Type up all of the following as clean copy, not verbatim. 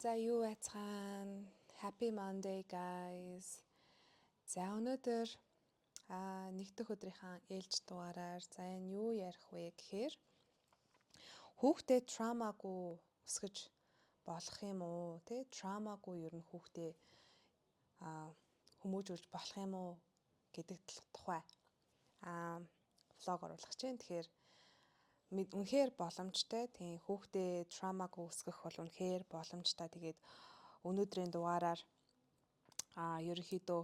За юу байцгаана? Happy Monday guys. За өнөөдөр нэг дэх өдрийнхөө ээлж дугаараар за энэ юу ярих вэ гэхээр хүүхдэд травмагүй өсгөж болох юм уу? Тэ травмагүй ер нь хүүхдээ хүмүүжүүлж болох юм уу гэдэг тухай влог оруулах чинь. Тэгэхээр үнэхээр боломжтой. Тийм хүүхдээ травмагүй өсгөх бол үнэхээр боломжтой. Тэгээд өнөөдрийн дугаараар ерөнхийдөө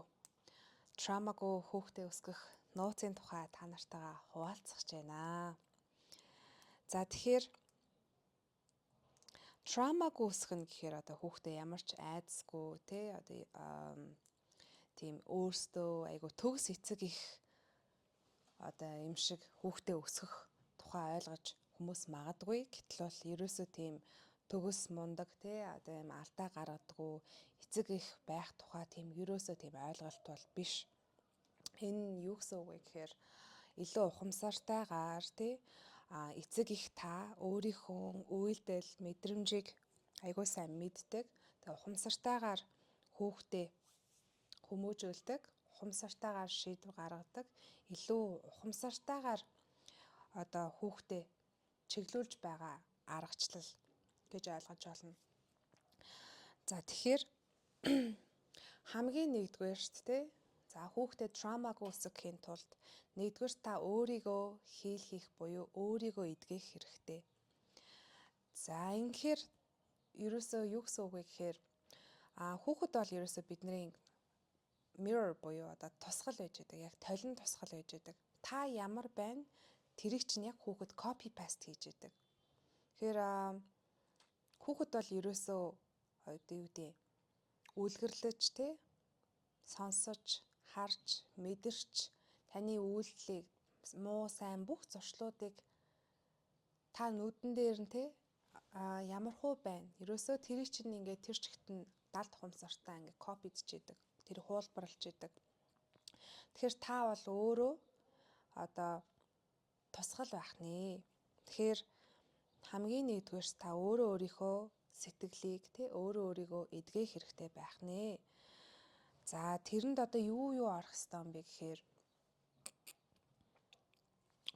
травмагүй хүүхдээ өсгөх нууцын тухай та нартайгаа хуваалцах гэж байна. За тэгэхээр травмагүй өсгөх нь гэхээр одоо хүүхдээ ямар ч айдасгүй тий одоо тийм өөртөө айгу төгс эцэг их одоо юм шиг хүүхдээ өсгөх тухай ойлгож хүмүүс магадгүй. Гэтэл бол ерөөсөө тийм төгс мундаг тий одоо юм алдаа гаргадаггүй эцэг их байх тухай тийм ерөөсөө тийм ойлголт бол биш. Энэ юу гэсэн үг вэ гэхээр илүү ухамсартайгаар тий эцэг их та өөрийнхөө үйлдэл мэдрэмжийг айгуу сайн мэддэг. Тэгээ ухамсартайгаар хүүхдээ хүмүүжүүлдэг, ухамсартайгаар шийдвэр гаргадаг, илүү ухамсартайгаар одоо хүүхдээ чиглүүлж байгаа аргачлал гэж ойлгож байна. За тэгэхээр хамгийн нэгдүгээр шүү дээ. За хүүхдэд травмагүй өсгөхийн тулд нэгдүгээр та өөрийгөө хийх буюу өөрийгөө эдгэх хэрэгтэй. За ингэхээр ерөөсөө юу гэсэн үг вэ гэхээр хүүхэд бол ерөөсөө бидний mirror буюу одоо тусгал байж байдаг. Яг толин тусгал байж байдаг. Та ямар байна? Тэрийг чинь яг хүүхэд copy paste хийж байдаг. Тэгэхээр хүүхэд бол ерөөсөө одоо юу гэдэг үлгэрлэж тий сонсож, харж, мэдэрч таны үйлдэлийг муу сайн бүх зуршлуудыг та нүдэн дээр нь тий ямар хуу байна. Ерөөсөө тэрийг чинь ингээд тэр чигт нь далд ухамсартаа ингээд копидж идэг. Тэр хуулбарлаж идэг. Тэгэхээр та бол өөрөө одоо тусгал байх нэ. Тэгэхээр хамгийн нэгдүгээр та өөрөө өөрийнхөө сэтгэлийг тий өөрийгөө эдгэх хэрэгтэй байх нэ. За тэрэнд одоо юу орох ёстой юм бэ гэхээр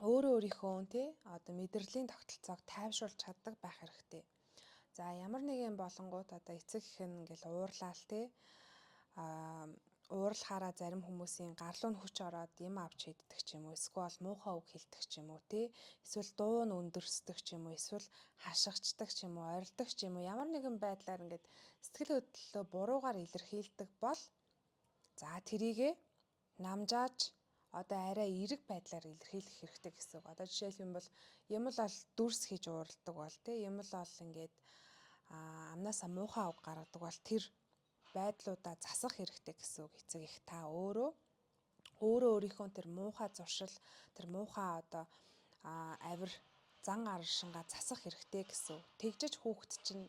өөрийнхөө тий одоо мэдрлийн тогтолцоог тайвшруулж чаддаг байх хэрэгтэй. За ямар нэгэн болонгууд одоо эцэг их нь ингээл уурлаал тий уурлахаараа зарим хүмүүсийн гарлуу нь хүч ороод юм авч хийддэг ч юм уу, эсвэл муухай үг хэлдэг ч юм уу тий, эсвэл дуу нь өндөрсдөг ч юм уу, эсвэл хашгичдаг ч юм уу, орилдог ч юм уу, ямар нэгэн байдлаар ингээд сэтгэл хөдлөлөө буруугаар илэрхийлдэг бол за тэрийгэ намжааж одоо арай эерэг байдлаар илэрхийлэх хэрэгтэй гэсэн үг. Одоо жишээлх юм бол юм л бол дүрс хийж уурладаг бол тий, юм л бол ингээд амнаасаа муухай үг гаргадаг бол тэр байдлуудаа засах хэрэгтэй гэсэн үг. Эцэг их та өөрийнхөө тэр муухай зуршил, тэр муухай одоо авир зан аршингаа засах хэрэгтэй гэсэн үг. Тэгжиж хүүхэд чинь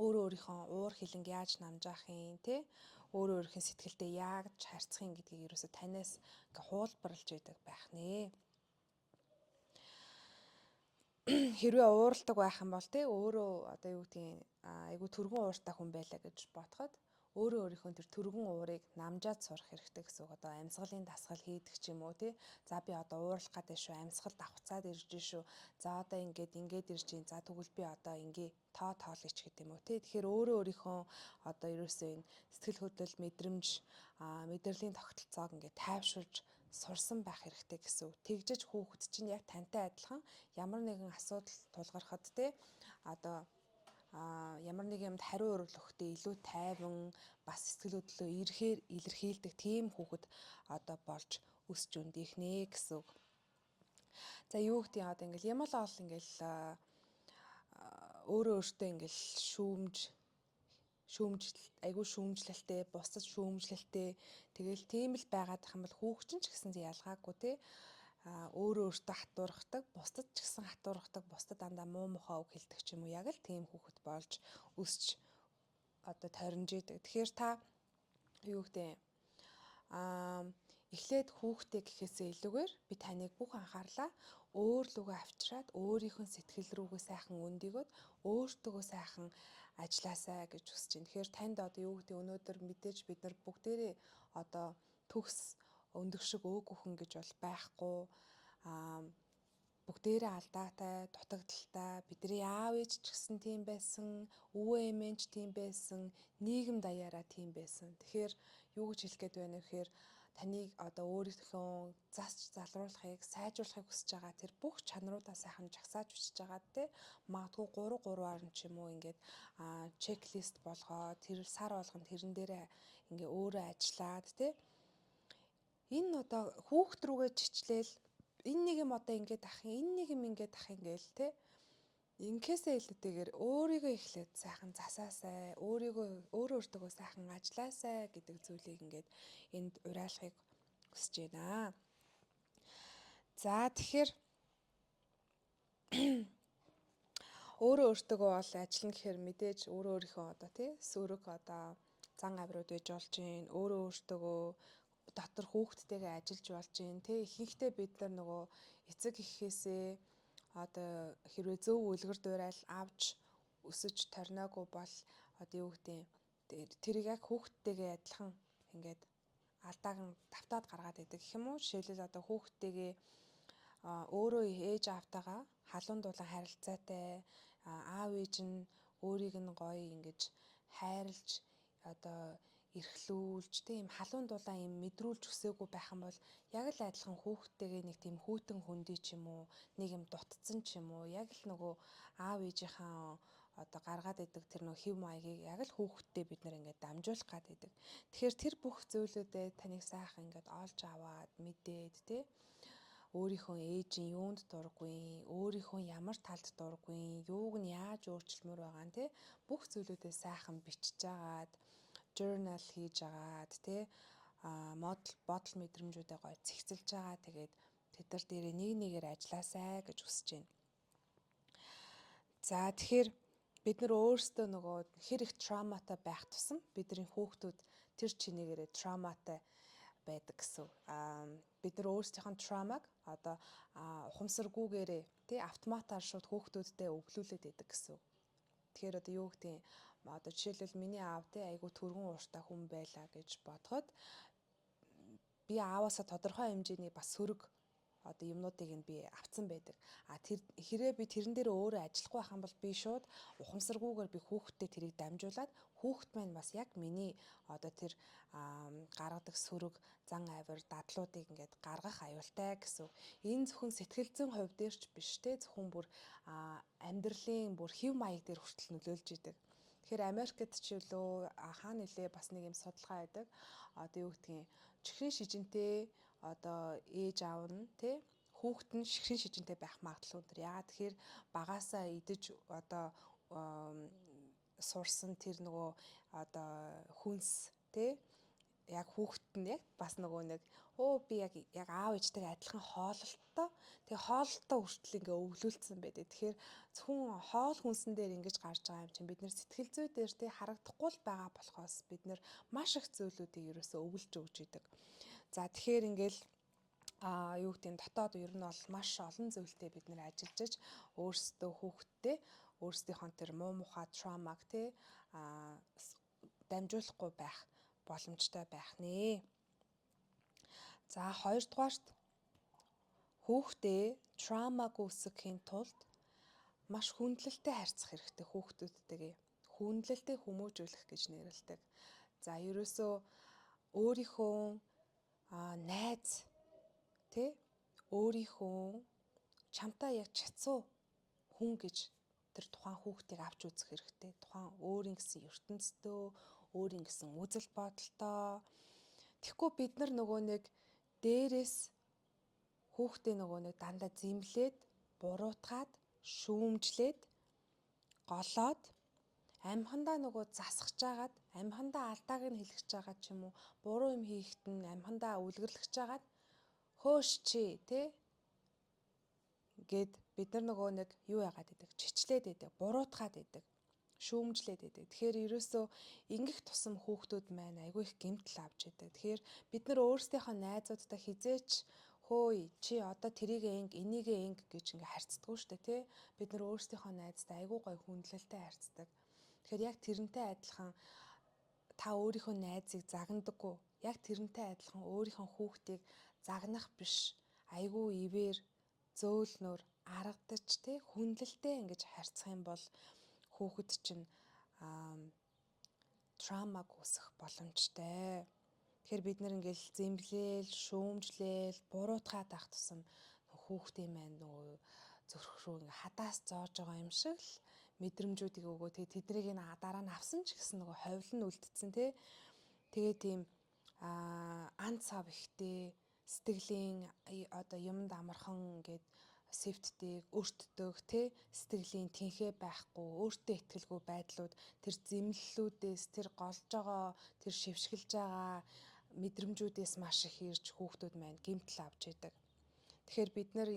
өөрийнхөө уур хилэнг яаж намжаах юм те өөрийнхөө сэтгэлдээ яаж харьцах юм гэдгийг ерөөсө танаас ингээ хуулбарлаж байдаг байх нэ. Хэрвээ ууралдаг байх юм бол те өөрөө одоо юу гэдгийг айгу түргэн ууртай хүн байлаа гэж бодоход өөрийнхөө тэр түргэн уурыг намжаад сурах хэрэгтэй гэсэн үг. Одоо амьсгалын дасгал хийдэг ч юм уу тий. За би одоо уурлах гэдэг шүү, амьсгал давхцаад ирж шүү. За одоо ингээд ирж гин. За тэгвэл би одоо ингээ тоолъё ч гэдэг юм уу тий. Тэгэхээр өөрийнхөө одоо ерөөсөө энэ сэтгэл хөдлөл, мэдрэмж, мэдрэлийн тогтолцоог ингээ тайвшруулж сурсан байх хэрэгтэй гэсэн үг. Тэгжиж хүүхэд чинь яг тантай адилхан ямар нэгэн асуудал тулгархад тий одоо ямар нэг юмд хариу урвал өгөхдөө илүү тайван бас сэтгэл хөдлөлөө илэрхийлдэг тийм хүүхэд одоо болж өсч өндөх нэ гэсэн үг. За юу гэдэг юм одоо ингээл юм л ол ингээл өөртөө ингээл айгүй шүүмжлэлтэй, бусдад шүүмжлэлтэй тэгэл тийм л байгаад их юм бол хүүхчин ч гэсэн ялгаагүй тий өөртөө хатуурхдаг, бусдад ч гэсэн хатуурхдаг, бусдад дандаа муу мухай үг хэлдэг ч юм уу, яг л тийм хүүхэд болж өсч одоо тойрнж идэг. Тэгэхээр та юу гэдэг эхлээд хүүхдээ гэхээсээ илүүгээр би таныг бүх анхаарлаа өөр лугаа авчираад өөрийнхөө сэтгэл рүүгээ сайхан өндөгөөд өөртөөгөө сайхан ажилласаа гэж хүсэж байна. Тэгэхээр танд одоо юу гэдэг өнөөдөр мэдээж бид нар бүгдээрээ одоо төгс өндөг шиг өөгөх хүн гэж бол байхгүй. Бүгдээрээ алдаатай, дутагдaltaй, бидний аав ээж ч гэсэн тийм байсан, өвөө эмээ ч тийм байсан, нийгэм даяараа тийм байсан. Тэгэхээр юу гэж хэлэх гээд байна вэ гэхээр таныг одоо өөрийнхөө засч залруулахыг, сайжруулахыг хүсэж байгаа тэр бүх чанаруудаа сайхан жагсааж бичиж байгаа те. Магадгүй 3-3-аар нь ч юм уу ингээд чеклист болгоод тэр сар болгонд тэрэн дээрээ ингээ өөрөө ажиллаад те. Энэ одоо хүүхд рүүгээ чичлээл энэ нэг юм одоо ингээд ах юм, энэ нэг юм ингээд ах юм гээл те. Ингээсээ илүүтэйгээр өөрийгөө эхлээд сайхан засаасай, өөртөө сайхан ажилласай гэдэг зүйлийг ингээд энд уриалахыг хүсэж байна. За тэгэхээр өөртөө бол ажиллана гэхээр мэдээж өөрийнхөө одоо тий сөрөг одоо зан авирууд байж болж гин, өөртөө дотор хүүхдтэйгээ ажиллаж болж гин тий. Ихэнхдээ бид нар нөгөө эцэг эхээсээ одоо хэрвээ зөв үлгэр дуурайл авч өсөж торноогүй бол одоо юу гэдэг тэрийг яг хүүхдтэйгээ адилхан ингээд алдааг нь давтаад гаргаад идэг гэх юм уу. Жишээлбэл одоо хүүхдтэйгээ өөрөө ээж аавтайгаа халуун дулаан харилцаатай, аав ээж нь өөрийг нь гоё ингэж хайрлж одоо эрхлүүлж тийм халуун дулаан юм мэдрүүлж өсөөгүй байх юм бол яг л адилхан хүүхдтэйгээ нэг тийм хүйтэн хөндөй ч юм уу, нэг юм дутцсан ч юм уу, яг л нөгөө аав ээжийнхаа одоо гаргаад идэг тэр нөгөө хэв маягийг яг л хүүхдтэй бид нэр ингээд дамжуулах гад идэг. Тэгэхээр тэр бүх зүйлүүдээ таныг сайхан ингээд олж аваад мэдээд тий өөрийнхөө ээжийн юунд дурггүй, өөрийнхөө ямар талд дурггүй, юуг нь яаж өөрчлөмөр байгаа нь тий бүх зүйлүүдээ сайхан бичиж агаад, journal хийж агаад тий бодол мэдрэмжүүдээ гоё цэгцэлж байгаа. Тэгээд тэд нар дээрээ нэг нэгээр ажилласай гэж хүсэж байна. За тэгэхээр бид нар өөрсдөө нөгөө хэр их травматай байх тусам бидний хүүхдүүд тэр чинээрээ травматай байдаг гэсэн. Бид нар өөрсдийнхөө травмаг одоо ухамсаргүйгээрээ тий автоматар шууд хүүхдүүддээ өвлүүлээд байдаг гэсэн. Тэгэхээр одоо юу гэдэг одоо жишээлбэл миний аав тий айгүй түргэн ууртай хүн байлаа гэж бодоход би ааваасаа тодорхой хэмжээний бас сөрөг одоо юмнуудыг нь би авцсан байдаг. Тэр хэрэг би тэрэн дээр өөрөө ажиллахгүй байх юм бол би шууд ухамсаргүйгээр би хүүхдтэй тэрийг дамжуулаад хүүхд маань бас яг миний одоо тэр гаргадаг сөрөг зан авир дадлуудыг ингээд гаргах аюултай гэсэн. Энэ зөвхөн сэтгэл зүйн хувь дээр ч биш те зөвхөн бүр амьдралын бүр хэв маяг дээр хүртэл нөлөөлж идэг. Тэгэхээр Америкт ч үлээ хаана нэлээ бас нэг юм судалгаа байдаг. Одоо юу гэдгийг чихрийн шижинтэй одоо ээж аав нь тий хүүхэд нь чихрийн шижинтэй байх магадлал өндөр. Яагаад тэгэхээр багаасаа идэж одоо сурсан тэр нөгөө одоо хүнс тий яг хүүхэд нь яг бас нөгөө нэг би яг аав ээжтэйгээ адилхан хоололттой. Тэгээ хоололттой хүртэл ингээ өвлүүлсэн байдаг. Тэгэхээр зөвхөн хоол хүнсэн дээр ингэж гарч байгаа юм чинь бид нэр сэтгэл зүй дээр тий харагдахгүй л байгаа болохоос бид нэр маш их зүйлүүдийг ерөөсөө өвлж өгч идэг. За тэгэхээр ингээл юу гэдэг нь дотоод ер нь бол маш олон зүйлтэй бид нэр ажиллаж өөрсдөө хүүхэдтэй өөрсдийнхөө тэр муу мухай травмаг тий дамжуулахгүй байх боломжтой байх нэ. За хоёрдугаарт хүүхдээ травмаг үүсгэхийн тулд маш хүндлэлтэй харьцах хэрэгтэй хүүхдүүдтэйгээ. Хүндлэлтэй хүмүүжүүлэх гэж нэрлэдэг. За ерөөсөө өөрийнхөө найз тэ өөрийнхөө чамтай яг чацуу хүн гэж тэр тухайн хүүхдийг авч үзэх хэрэгтэй. Тухайн өөрийн гэсэн ертөнцтэй, өөрийн гэсэн үзэл бодолтой. Тэгэхгүй бид нар нөгөө нэг дээрээс хүүхдээ нөгөө нэг дандаа зэмлээд, буруутгаад, шүүмжлээд, голоод амхандаа нөгөө засгаж жагаад, амхандаа алдааг нь хэлчихэж байгаа ч юм уу, буруу юм хийхэд нь амхандаа үлгэрлэж жагаад хөөш чи тэ гэд бид нар нөгөө нэг юу яагаад идэг, чичлээд идэг, буруутгаад идэг, шүүмжлээд идэг. Тэгэхээр ерөөсөө ингэх тусам хүүхдүүд маань айгүй их гэмтэл авч идэг. Тэгэхээр бид нар өөрсдийнхөө найзуудтай хизээч хөөе чи одоо тэрийг инг энийг инг гэж ингээ харьцдаг шүү дээ тий. Бид нар өөрсдийнхөө найзтай айгүй гоё хүндлэлтэй харьцдаг. Тэгэхээр яг тэрнтэй адилхан та өөрийнхөө найзыг загнадаггүй. Яг тэрнтэй адилхан өөрийнхөө хүүхдийг загнах биш. Айгүй ивэр зөөлнөр аргадаж тий хүндлэлтэй ингэж харьцах юм бол хүүхэд чинь травмаг үүсэх боломжтой. Тэгэхээр бид нэр ингээл зэмлээл, шүүмжлээл, буруутгаад авах тусам хүүхдийн маань нөгөө зүрх рүү ингээ хадаас зоож байгаа юм шиг л мэдрэмжүүдийг өгөө. Тэгээ тэднийг дараа нь авсан ч гэсэн нөгөө ховлон нь үлдсэн тий. Тэгээ тийм ан цав ихтэй сэтгэлийн одоо юмд амархан ингээд сэвтдэг, өртдөг тий сэтгэлийн тэнхээ байхгүй, өөртөө итгэлгүй байдлууд тэр зэмлэлүүдээс тэр голж байгаа, тэр шившгэлж байгаа мэдрэмжүүдээс маш их ирж хүүхдүүд маань гэмтэл авч идэг. Тэгэхээр бид нэр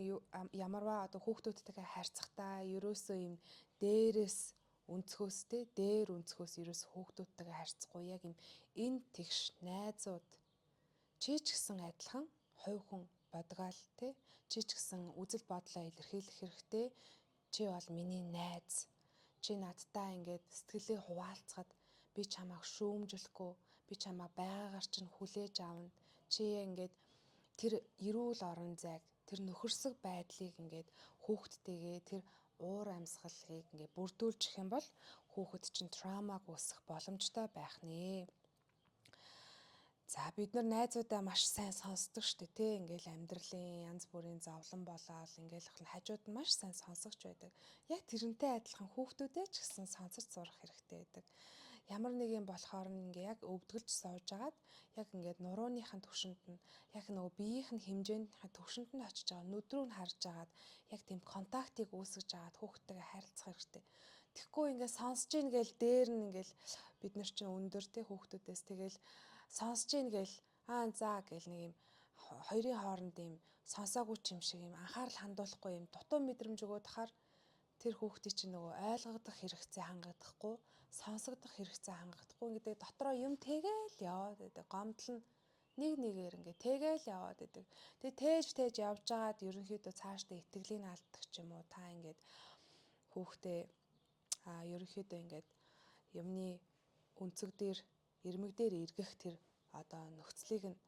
ямарваа одоо хүүхдүүдтэйгээ харьцахдаа ерөөсөө юм дээрээс өнцгөөс тий дээр өнцгөөс ерөөсөө хүүхдүүдтэйгээ харьцахгүй яг юм энэ тэгш найзууд чи ч гэсэн адилхан хувь хүн бодгаал тий чи ч гэсэн үзэл бодлоо илэрхийлэх хэрэгтэй. Чи бол миний найз. Чи надтай ингээд сэтгэлээ хуваалцахад би чамайг шүүмжлэхгүй, би чамайг байгаагаар чинь хүлээж авна. Чи ингээд тэр эрүүл орон зайг, тэр нөхөрсөг байдлыг ингээд хүүхдтэйгээ тэр уур амьсгалыг ингээд бүрдүүлчих юм бол хүүхэд чинь травмаг үүсэх боломжтой байх нэ. За бид нар найзуудаа маш сайн сонсдог штэ тий ингээл амьдралын янз бүрийн зовлон болоод ингээл хажууд нь маш сайн сонсогч байдаг. Яг тэрнтэй адилхан хүүхдүүдээ ч гэсэн сонсож сурах хэрэгтэй байдаг. Ямар нэг юм болохоор ингээ яг өвдгөлж сууж агаад яг ингээд нурууныхын төвшөнд нь яг нөгөө биеийнх нь хэмжээний төвшөнд нь очиж байгаа нүдрүү нь харж агаад яг тийм контактыг үүсгэж агаад хүүхдтэйгээ харилцах хэрэгтэй. Тэгэхгүй ингээд сонсож ийн гээл дээр нь ингээл бид нар чинь өндөр тий хүүхдүүдээс тэгэл сонсож ийн гээл за гэл нэг юм хоёрын хооронд юм сонсоогүй ч юм шиг юм анхаарал хандуулахгүй юм дутуу мэдрэмж өгөөд хахаар тэр хүүхдийн чинь нөгөө ойлгох хэрэгцээ хангагдахгүй сонсогдох хэрэгцээ хангагдахгүй гэдэг дотроо юм тэгээл яваад байдаг гомдол нь нэг нэгээр ингээ тэгээл яваад байдаг. Тэгээ тээж явж байгаад ерөнхийдөө цаашдаа итгэлийг алдах ч юм уу та ингээд хүүхдээ ерөнхийдөө ингээд юмны өнцөг дээр ирмэг дээр эргэх тэр одоо нөхцөлийг нь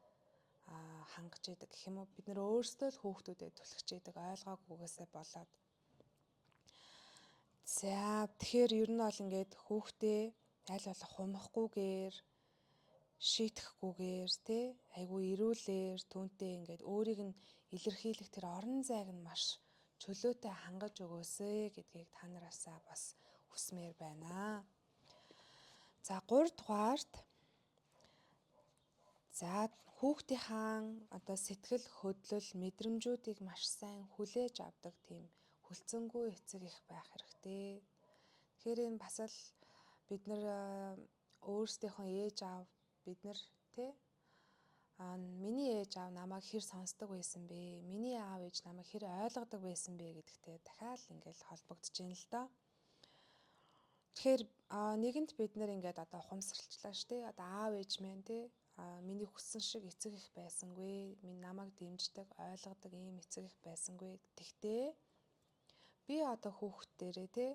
хангаж идэг гэх юм уу бид нөр өөрсдөө л хүүхдүүдэд түлхэж идэг ойлгоогүйгээсээ болоод за тэгэхээр ер нь бол ингээд хүүхдээ аль болох хумахгүйгээр шийтгэхгүйгээр тий айгүй эрүүлэр түүнтэй ингээд өөрийг нь илэрхийлэх тэр орон зайг нь маш чөлөөтэй хангаж өгөөсэй гэдгийг та нараасаа бас хүсмээр байна. За 3 дугаарт за хүүхдийнхаа одоо сэтгэл хөдлөл мэдрэмжүүдийг маш сайн хүлээж авдаг тийм хүлцэнгүй эцэг их байх хэрэгтэй. Тэгэхээр энэ бас л бид нар өөрсдийнхөө ээж аав бид нар тий миний ээж аав намайг хэр сонсдог байсан бэ? Миний аав ээж намайг хэр ойлгодог байсан бэ гэдэгтэй дахиад ингээл холбогдож байна л доо. Тэгэхээр нэгэнт бид нэр ингээд одоо ухамсарлчлаа шүү дээ. Одоо аав ээж маань тий миний хүссэн шиг эцэг их байсангүй. Минь намайг дэмждэг, ойлгодог ийм эцэг их байсангүй. Тэгтээ би одоо хүүхддэрээ тий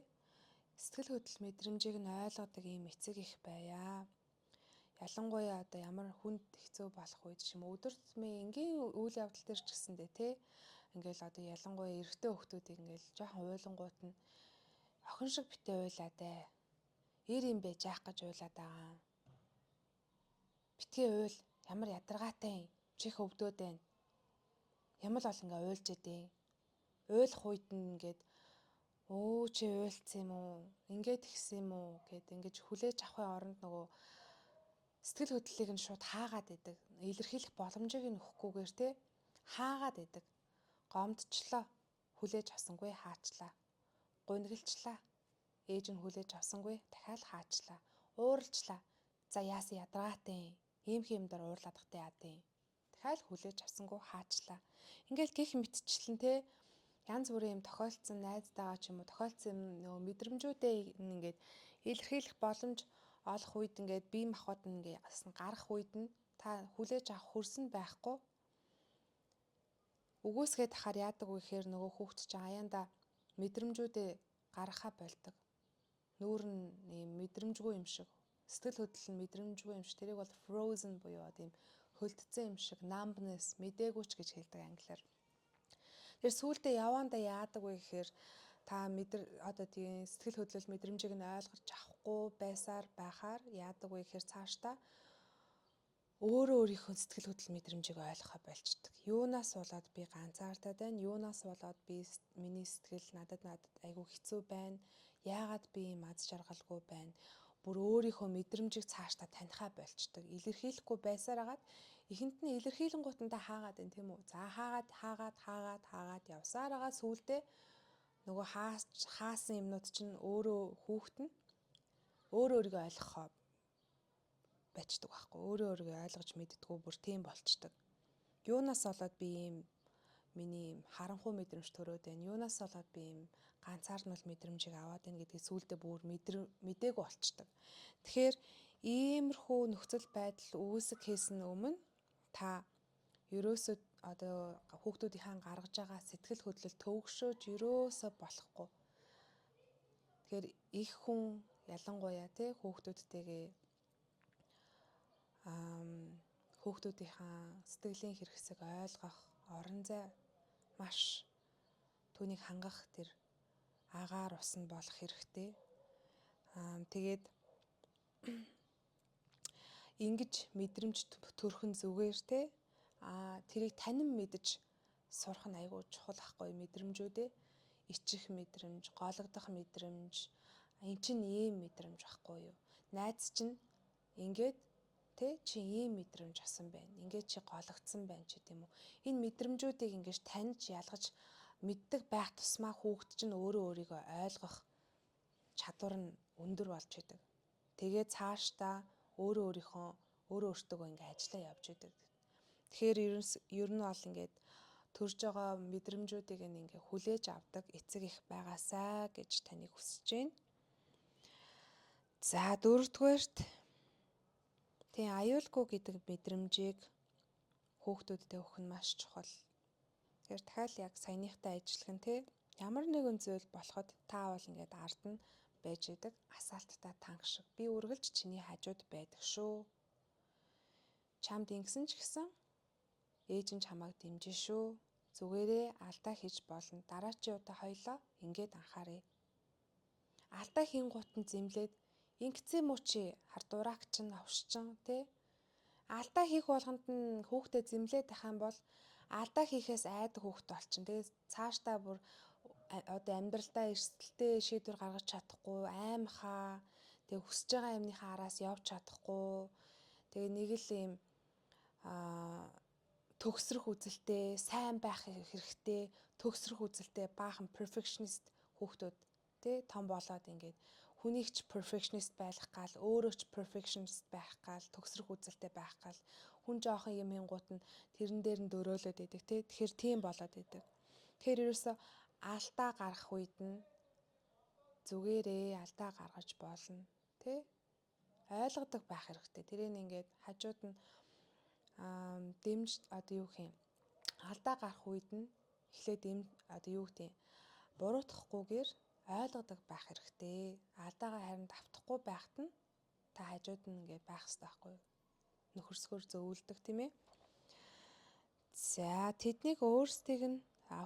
сэтгэл хөдлөл мэдрэмжийг нь ойлгодог ийм эцэг их байя. Ялангуяа одоо ямар хүнд хэцүү болох үед ч юм уу өдөр тутмын энгийн үйл явдал төр ч гэсэндээ тий ингээл одоо ялангуяа эрэгтэй хүүхдүүдийг ингээл жоохон уйлангууд нь охин шиг битээ уйлаа дээ. Ир юм бэ жаах гэж уйлаад байгаа. Битгий уйл ямар ядаргаатай юм. Чих өвдөөд байна. Ямар л бол ингээ уйлж идэв. Уйлах үед нь ингээд чи уйлцсан юм уу? Ингээд ихсэн юм уу гэд ингэж хүлээж авахын оронд нөгөө сэтгэл хөдлөлийг нь шууд хаагаад идэг. Илэрхийлэх боломжийг нь өгөхгүйгээр те хаагаад идэг. Гомдчлоо. Хүлээж авсангүй хаачлаа. Гунигэлчлаа. Ээж нь хүлээж авсангүй дахиад хаачлаа. Ууралчлаа. За яасан ядаргаатай юм. Ийм юмдаар уурлаадахтай яа тийм. Дахиад хүлээж авсангүй хаачлаа. Ингээл гих мэтчлэн те янз бүрийн юм тохиолдсон найзтайгаа ч юм уу тохиолдсон нөгөө мэдрэмжүүдээ ингээд илэрхийлэх боломж олох үед ингээд бие махбод нь ингээд гарах үед нь та хүлээж авах хөрс нь байхгүй Үгүйсгээд хахаар яадаг вэ гэхээр нөгөө хүүхэд чинь аяанда мэдрэмжүүдээ гаргахаа болдог. Нүүр нь ийм мэдрэмжгүй юм шиг, сэтгэл хөдлөл нь мэдрэмжгүй юм шиг. Тэрийг бол frozen буюу тийм хөлдсөн юм шиг, numbness, мдэггүйч гэж хэлдэг англиар. Тэр сүүлдээ явандаа яадаг вэ гэхээр та одоо тийм сэтгэл хөдлөл мэдрэмжийг нь ойлгож авахгүй байсаар байхаар яадаг вэ гэхээр цаашдаа өөрөө өөрийнхөө сэтгэл хөдлөл мэдрэмжийг ойлгохоо болчдөг. Юунаас болоод би ганцаардаад байна? Юунаас болоод миний сэтгэл надад айгүй хэцүү байна? Яагаад би ийм аз жаргалгүй байна? Бүр өөрийнхөө мэдрэмжийг цаашдаа танихаа болчдөг. Илэрхийлэхгүй байсаар агаад ихэнт нь илэрхийлэнгуутандаа хаагаад байна тийм үү? За хаагаад явсаар агаад сүүлдээ нөгөө хаасан юмнууд чинь өөрөө хүүхэд нь өөрийгөө ойлгохоо бачдаг байхгүй. Өөрийгөө ойлгож мэддэггүй бүр тийм болчдөг. Юунаас болоод би ийм миний харанхуй мэдрэмж төрөөд байна? Юунаас болоод би ийм ганцаардмал мэдрэмжийг аваад байна гэдгийг сүүлдээ бүр мдээгүй болчдөг. Тэгэхээр иймэрхүү нөхцөл байдал үүсгэхээс өмнө та ерөөсөө одоо хүүхдүүдийнхаа гаргаж байгаа сэтгэл хөдлөл төвөгшөөж ерөөсөө болохгүй. Тэгэхээр их хүн ялангуяа хүүхдүүдтэйгээ хүүхдүүдийнхаа сэтгэлийн хэрэгцээг ойлгох, орон зай маш түүнийг хангах тэр агаар ус нь болох хэрэгтэй. Тэгээд ингэж мэдрэмж төрхөн зүгээр тэрийг танин мэдж сурах нь айгүй чухал ахгүй мэдрэмжүүдээ. Ичих мэдрэмж, гологдох мэдрэмж, эн чинь ийм мэдрэмж байхгүй юу? Найз чинь ингээд чи ийм мэдрэмж авсан байна. Ингээд чи гологдсон байна ч гэдэм үү. Энэ мэдрэмжүүдийг ингэж таньж ялгаж мэддэг байх тусмаа хүүхэд чинь өөрийгөө ойлгох чадвар нь өндөр болж идэг. Тэгээд цаашдаа өөртөө ингээ ажиллаа явж идэг. Тэгэхээр ер нь бол ингээд төрж байгаа мэдрэмжүүдийг ингээ хүлээж авдаг эцэг их байгаасай гэж таныг хүсэж байна. За дөрөвдүгээрт тийм аюулгүй гэдэг мэдрэмжийг хүүхдүүдэд өгөх нь маш чухал. Тэгэхээр дахиад яг саяныхтай ажиллах нь ямар нэгэн зүйл болоход та бол ингээд ард нь байж идэг асаалттай танх шиг. Би үргэлж чиний хажууд байдаг шүү. Чамд ингэсэн ч гэсэн ээж нь чамайг дэмжин шүү. Зүгээрээ алдаа хийж болно. Дараачийн удаа хоёлоо ингээд анхаарай. Алдаа хийнгуут нь зэмлээд ингэцэн мөч хардуурак чинь авшчин алдаа хийх болгонд нь хүүхдэд зэмлээд байх юм бол алдаа хийхээс айдаг хүүхэд болчин. Тэгээд цаашдаа бүр одоо амьдралдаа эрсдэлтэй шийдвэр гаргаж чадахгүй, аймхаа, тэгээд хүсэж байгаа юмныхаа араас явж чадахгүй. Тэгээд нэг л юм төгсрөх үзэлтэй, сайн байх хэрэгтэй, төгсрөх үзэлтэй баахан perfectionist хүүхдүүд том болоод ингээд хүнийгч perfectionist байх гал, өөрөө ч perfectionist байх гал, төгсрөх үзэлтэй байх гал, хүн жоохон юм ингуут нь тэрэн дээр нь дөөрөөлөд идэг Тэгэхээр тийм болоод идэг. Тэгэхээр ерөөсөө алдаа гарах үед нь зүгээрээ алдаа гаргаж болно, ойлгодог байх хэрэгтэй. Тэрийг ингээд хажууд нь дэмж алдаа гарах үед нь эхлээд буруутгахгүйгээр ойлгодог байх хэрэгтэй. Алдаагаа харин давтахгүй байхад нь та хажууд нь ингээд байх хэрэгтэй байхгүй юу? Нөхөрсгөр зөөвлөдөг тийм ээ. За тэднийг өөрсдийг нь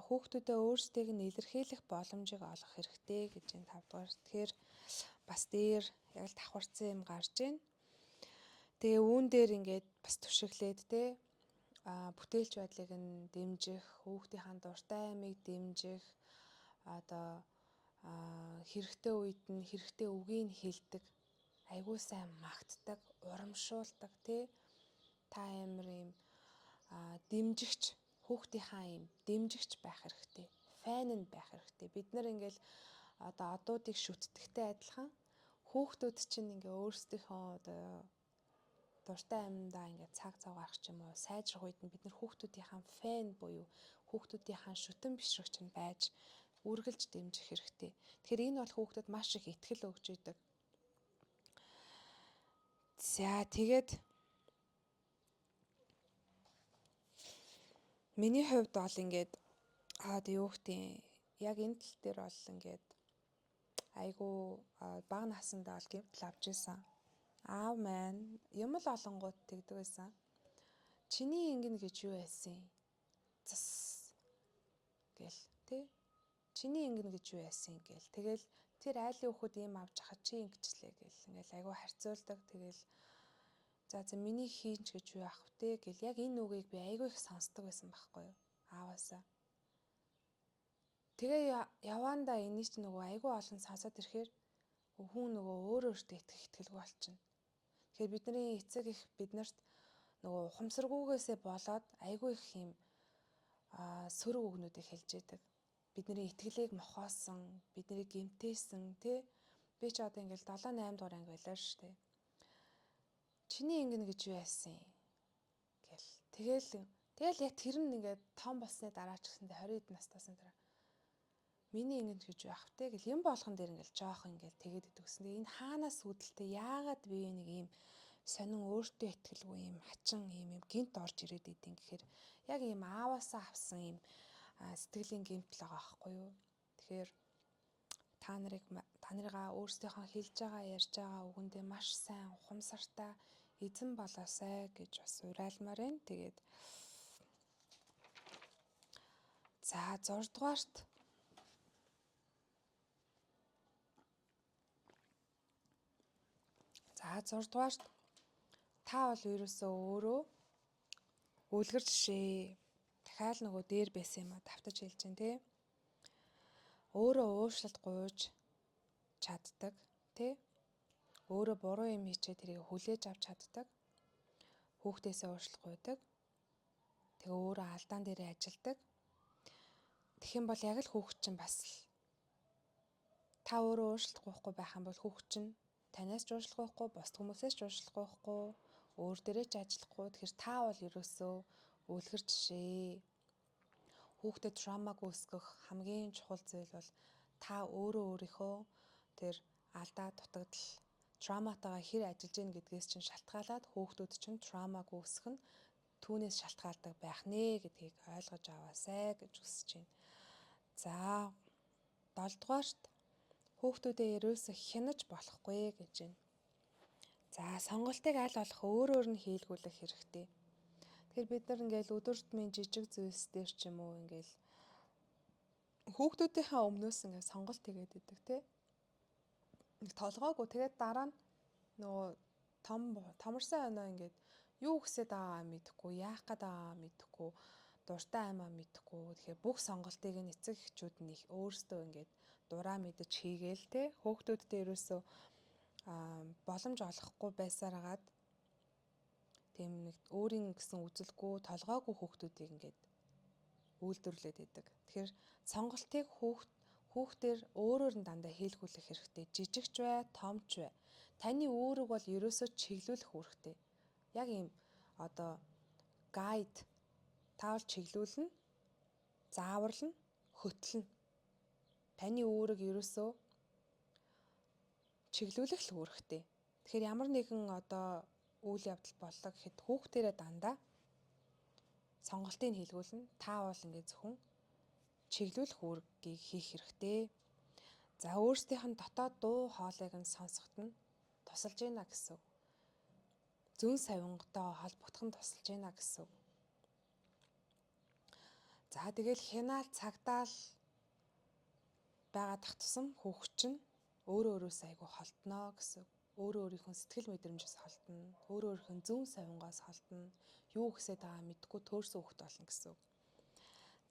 хүүхдүүдээ өөрсдийг нь илэрхийлэх боломжийг олгох хэрэгтэй гэж энэ 5 дугаар. Тэгэхээр бас дээр яг л давхарцсан юм гарч байна. Тэгээ үүн дээр ингээд бас түшиглээд бүтээлч байдлыг нь дэмжих, хүүхдийн дуртай аймыг дэмжих, одоо хэрэгтэй үед нь хэрэгтэй үгийг хэлдэг, айгуу сайн магтдаг, урамшуулдаг та амар юм дэмжигч хүүхдийнхаа юм дэмжигч байх хэрэгтэй. Фэн нь байх хэрэгтэй. Бид нар ингээл одоо одуудыг шүтдэгтэй адилхан хүүхдүүд чинь ингээ өөрсдийнхөө одоо дуртай амьдаа ингээ цаг гаргах юм уу сайжрах үед нь бид нар хүүхдүүдийнхаа фэн буюу хүүхдүүдийнхаа шүтэн бишрэгч нь байж үргэлж дэмжих хэрэгтэй. Тэгэхээр энэ бол хүүхдэд маш их ихтгэл өгж идэг. За тэгээд Миний хувьд бол ингээд юу гэдэг яг энэ тал дээр бол ингээд айгу бага насандаа бол гэмтэл авч исэн. Аав маань юм л олонгууд тэгдэг байсан. Чиний ингэн гэж юу байсан? Зас гэл тий. Чиний ингэн гэж юу байсан гэл. Тэгэл тэр айлын хүүхэд ийм авч хахад чи ингэчлээ гэл. Ингээл айгу харьцуулдаг. Тэгэл за миний хийнч гэж юу ах вэ гэл. Яг энэ үгийг би айгу их сонсдог байсан байхгүй юу? Ааваасаа. Тэгээ явандаа энийг ч нөгөө айгу олон сонсоод ирэхээр хүн нөгөө өөртөө итгэх итгэлгүй болчихно. Тэгэхээр бидний эцэг их биднэрт нөгөө ухамсаргүйгээсээ болоод айгүй их юм сөрөг үгнүүдийг хэлж идэг. Бидний итгэлийг мохоосон, бидний гэмтээсэн тий. Би ч одоо ингээл 7 8 дугаар анги байлаа шүү дээ. Чиний ингэн гэж юу яасан гэл. Тэгэл яг тэр нь ингээд том болсны дараа ч гэсэндээ 20 хэд настайсан дараа миний ингэж гэж байх вэ гэл юм болгон дээр ингээл жоох ингээл тэгээд идэгсэн. Энэ хаанаас үүдэлтэй яагаад би нэг юм сонин өөртөө итгэлгүй юм хачин юм гинт орж ирээд идэв гэхээр яг ийм ааваасаа авсан юм сэтгэлийн гэмтэл байгаа байхгүй юу. Тэгэхээр та нарыгаа өөрсдийнхөө хэлж байгаа ярьж байгаа үгэндээ маш сайн ухамсартай эзэн болоосай гэж бас уриалмаар байна. Тэгээд за 6 дугаарт та бол ерөөсөө өөрөө үлгэр жишээ. Дахиад нөгөө дээр байсан юм а давтаж хэлж дээ тий. Өөрөө уушлалт гуйж чаддаг тий. Өөрөө буруу юм хийчээ тэрийг хүлээж авч чаддаг. Хүүхдээсээ уушлалт гуйдаг. Тэгээ өөрөө алдаан дээрээ ажилдаг. Тэгэх юм бол яг л хүүхд чинь бас л та өөрөө уушлалт гуйхгүй байх юм бол хүүхд чинь танаас ч уушлалт гуйхгүй, бусд хүмүүсээс ч уушлалт гуйхгүй, өөр дээрээ ч ажиллахгүй. Тэгэхээр та бол ерөөсөө үлгэр жишээ. Хүүхдэд травмаг үүсгэх хамгийн чухал зүйл бол та өөрийнхөө тэр алдаа дутагдал травматайгаа хэр ажиллаж гин гэдгээс чинь шалтгаалаад хүүхдүүд чинь травмаг үүсгэх нь түүнээс шалтгаалдаг байх нэ гэдгийг ойлгож аваасай гэж хүсэж байна. За 7 дугаарт хүүхдүүдээ ерөөсө хянаж болохгүй гэж байна. За сонголтыг аль болох өөр нь хийлгүүлэх хэрэгтэй. Тэгэхээр бид нар ингээл өдөр тутмын жижиг зүйлс дээр ч юм уу ингээл хүүхдүүдийнхээ өмнөөс ингээл сонголт хийгээд идэг тий. Нэг толгойгоо тэгээд дараа нь нөгөө томорсон хойноо ингээд юу гэсээд байгаа мэдэхгүй, яах гээд байгаа мэдэхгүй, дуртай аймаа мэдэхгүй. Тэгэхээр бүх сонголтыг нь эцэг эхчүүд нь их өөрсдөө ингээд дураа мэдэж хийгээл те. Хүүхдүүдтэй ерөөсөө боломж олохгүй байсараад тийм нэг өөрийн гэсэн үзэлгүй, толгойгүй хүүхдүүдийг ингээд үйлдвэрлээд идэг. Тэгэхээр сонголтыг хүүхдээр өөрөөр нь дандаа хийлгүүлэх хэрэгтэй. Жижигч бай, томч бай. Таны үүрэг бол ерөөсөө чиглүүлэх үүрэгтэй. Яг ийм одоо гайд таавал чиглүүлнэ, зааварлна, хөтлөнө. Таны үүрэг ерөөсөө чиглүүлэх л үүрэгтэй. Тэгэхээр ямар нэгэн одоо үйл явдал боллоо гэхэд хүүхдээрээ дандаа сонголтыг хийлгүүлнэ. Та бол ингээд зөвхөн чиглүүлэх үүргийг хийх хэрэгтэй. За өөрсдийнх нь дотоод дуу хоолойг нь сонсоход нь тусалж байна гэсэн. Зүүн савингтай холбогдох нь тусалж байна гэсэн. За тэгэл хянаал цагдаал байгаадах тусам хүүхэд чинь өөрөөс айгүй холтноо гэсэн. Өөрийнхөө сэтгэл мэдрэмжээс холтно. Өөрийнхөө зүүн савингаас холтно. Юу гэсээд байгаа мэдгүй төөрсөн хүүхэд болно гэсэн.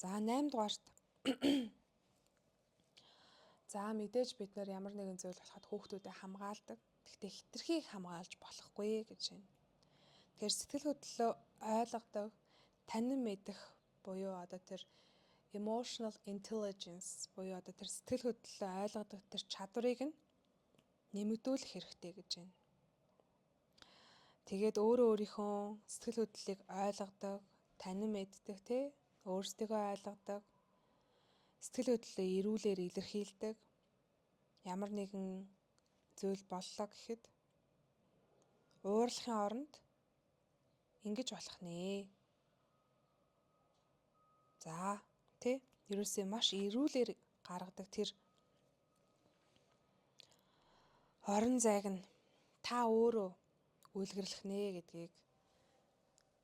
За 8 дугаарт за мэдээж бид нар ямар нэгэн зүйл болоход хүүхдүүдэд хамгаалдаг. Гэхдээ хитрхийг хамгаалж болохгүй гэж байна. Тэгэхээр сэтгэл хөдлөлөө ойлгодог, танин мэдэх буюу одоо тэр emotional intelligence буюу одоо тэр сэтгэл хөдлөлөө ойлгодог тэр чадварыг нь нэмэгдүүлэх хэрэгтэй гэж байна. Тэгээд өөрийнхөө сэтгэл хөдлөлийг ойлгодог, танин мэддэг тий, өөрсдийгөө ойлгодог, сэтгэл хөдлөлөө эрүүлэр илэрхийлдэг. Ямар нэгэн зүйл боллоо гэхэд уурлахын оронд ингэж болох нэ. За тий ерөөсөө маш эрүүлэр гаргадаг тэр орон зайг нь та өөрөө үйлгэрлэх нэ гэдгийг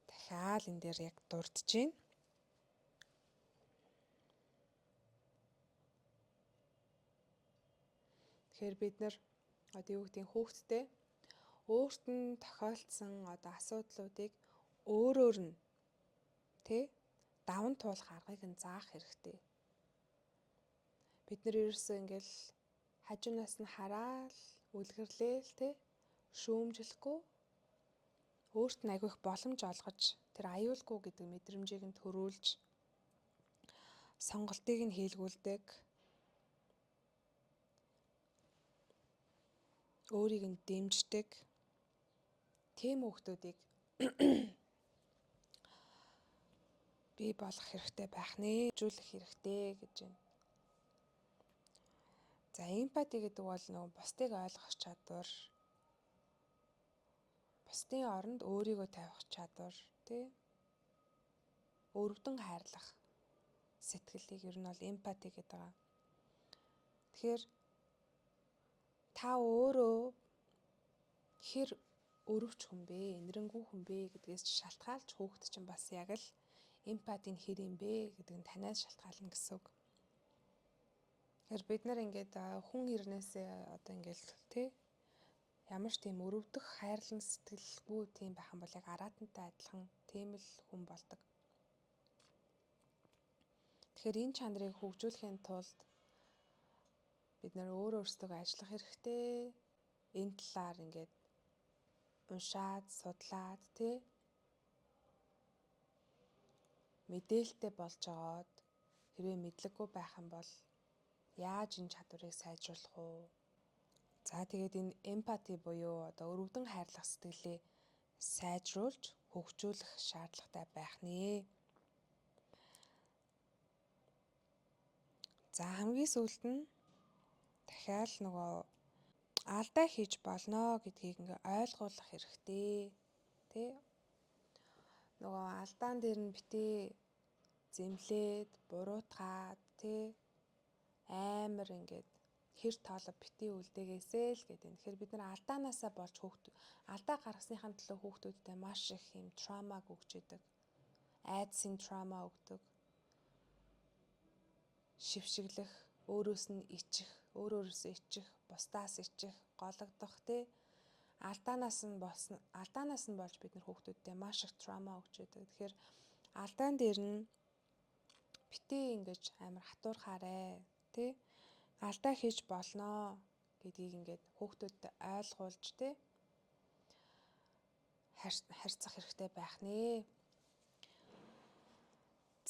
дахиад энэ дээр яг дурдж байна. Тэгэхээр бид нар одоо юу гэдэг хүүхдтэй өөрт нь тохиолдсон одоо асуудлуудыг өөрөөр нь тий даван туулах аргыг нь заах хэрэгтэй. Бид нар ерөөсөө ингээл хажуунаас нь хараад үлгэрлээл тий шүүмжлэхгүй өөрт нь агиох боломж олгож тэр аюулгүй гэдэг мэдрэмжийг нь төрүүлж сонголтыг нь хийлгүүлдэг. Өөрийг нь дэмждэг тийм хүмүүсийг бий болгох хэрэгтэй байх нэ, хөгжүүлэх хэрэгтэй гэж байна. За эмпати гэдэг бол нөгөө бусдыг ойлгох чадвар, бусдын оронд өөрийгөө тавих чадвар, тий? Өрөвдөн хайрлах сэтгэлийг ер нь бол эмпати гэдэг байгаа. Тэгэхээр та өөрөө хэр өрөвч хүн бэ, энэрэнгүй хүн бэ гэдгээс шалтгаалж хүүхэд чинь бас яг л эмпатийн хэр юм бэ гэдэг нь танаас шалтгаална гэсэн үг. Тэгэхээр бид нар ингээд хүн ирнээсээ одоо ингээд тий ямар ч тийм өрөвдөх хайрлан сэтгэлгүй тийм байх юм бол яг араатантай адилхан тийм л хүн болдог. Тэгэхээр энэ чанарыг хөгжүүлэхийн тулд бид нар өөрсдөө ажиллах хэрэгтэй. Энэ талаар ингээд уншаад, судлаад тий мэдээлэлтэй болж байгаад хэрвээ мэдлэггүй байх юм бол яаж энэ чадварыг сайжруулах вэ? За тэгээд энэ эмпати буюу одоо өрөвдөн хайрлах сэтгэлээ сайжруулж хөгжүүлэх шаардлагатай байх нэ. За хамгийн сүүлд нь дахиад нөгөө алдаа хийж болно гэдгийг ингээ ойлгуулах хэрэгтэй. Тэ? Нөгөө алдаан дээр нь битээ зэмлээд, буруутгаад, тэ? Амар ингээд хэр тоолоо битээ үлдээгээсэй л гэдэг. Тэгэхээр бид нар алдаанаасаа болж алдаа гаргасныхаа төлөө хүүхдүүдтэй маш их юм травмаг өгч идэг. Айдсын траума өгдөг. Шившиглэх, өөрөөсөө ичих, бусдаас ичих, гологдох тий алдаанаас нь болж бид нар хүүхдүүдтэй маш их траума өгч идэг. Тэгэхээр алдаан дээр нь битээ ингэж амар хатуурхаарэ тий алдаа хийж болноо гэдгийг ингээд хүүхдүүдэд ойлгуулж тий харьцах хэрэгтэй байх нэ.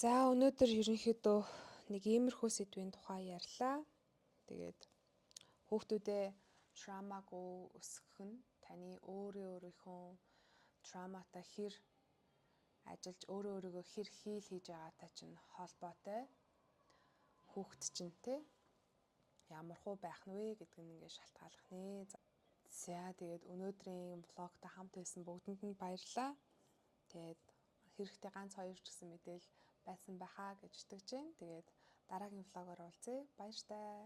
За өнөөдөр ерөнхийдөө нэг иймэрхүү сэдвийн тухай ярьлаа. Тэгээд хүүхдүүдээ травмагүй өсгөх нь таны өөрийнхөө травматай хэр ажиллаж өөрийгөө хэр хийл хийж байгаатай чинь холбоотой. Хүүхэд чинь те ямар хуу байх нь вэ гэдэг нь ингээд шалтгааллах нэ. За тэгээд өнөөдрийн влогтой хамт байсан бүгдэнд нь баярлалаа. Тэгээд хэрэгтэй ганц хоёр ч гэсэн мэдээлэл байсан байхаа гэж итгэж байна. Тэгээд дараагийн влогоор уулзъя. Баяр таа.